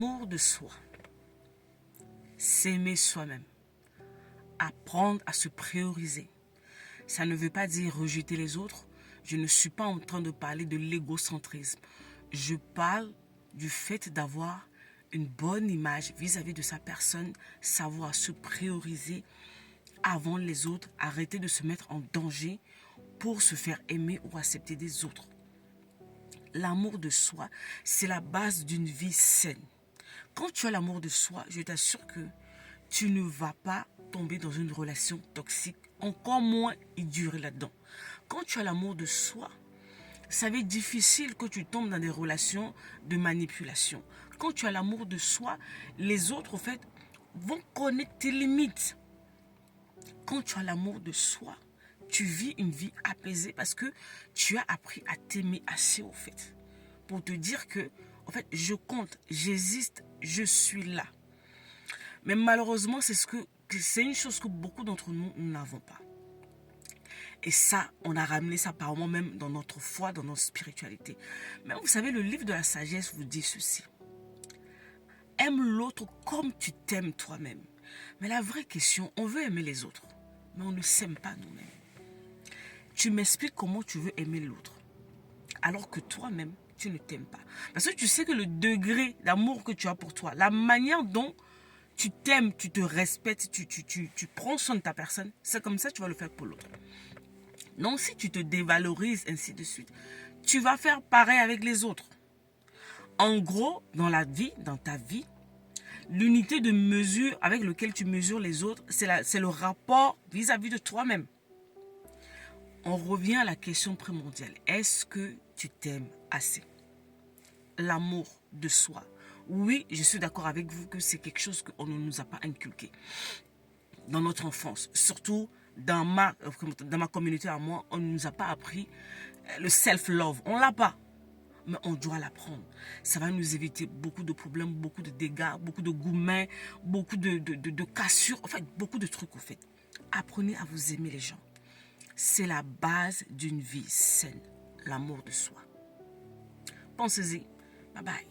L'amour de soi, s'aimer soi-même, apprendre à se prioriser. Ça ne veut pas dire rejeter les autres. Je ne suis pas en train de parler de l'égocentrisme. Je parle du fait d'avoir une bonne image vis-à-vis de sa personne, savoir se prioriser avant les autres, arrêter de se mettre en danger pour se faire aimer ou accepter des autres. L'amour de soi, c'est la base d'une vie saine. Quand tu as l'amour de soi, je t'assure que tu ne vas pas tomber dans une relation toxique, encore moins y durer là-dedans. Quand tu as l'amour de soi, ça va être difficile que tu tombes dans des relations de manipulation. Quand tu as l'amour de soi, les autres, en fait, vont connaître tes limites. Quand tu as l'amour de soi, tu vis une vie apaisée parce que tu as appris à t'aimer assez, au fait. Pour te dire que, en fait, je compte, j'existe, je suis là. Mais malheureusement, c'est une chose que beaucoup d'entre nous n'avons pas. Et ça, on a ramené ça par moment même dans notre foi, dans notre spiritualité. Mais vous savez, le livre de la sagesse vous dit ceci. Aime l'autre comme tu t'aimes toi-même. Mais la vraie question, on veut aimer les autres, mais on ne s'aime pas nous-mêmes. Tu m'expliques comment tu veux aimer l'autre, alors que toi-même, tu ne t'aimes pas. Parce que tu sais que le degré d'amour que tu as pour toi, la manière dont tu t'aimes, tu te respectes, tu prends soin de ta personne, c'est comme ça que tu vas le faire pour l'autre. Donc si tu te dévalorises, ainsi de suite, tu vas faire pareil avec les autres. En gros, dans la vie, dans ta vie, l'unité de mesure avec laquelle tu mesures les autres, c'est le rapport vis-à-vis de toi-même. On revient à la question primordiale. Est-ce que tu t'aimes assez? L'amour de soi. Oui, je suis d'accord avec vous que c'est quelque chose qu'on ne nous a pas inculqué dans notre enfance. Surtout dans ma communauté à moi, on ne nous a pas appris le self-love. On ne l'a pas. Mais on doit l'apprendre. Ça va nous éviter beaucoup de problèmes, beaucoup de dégâts, beaucoup de gourmets, beaucoup de cassures. En fait, beaucoup de trucs, en fait. Apprenez à vous aimer les gens. C'est la base d'une vie saine. L'amour de soi. Pensez-y. Bye bye.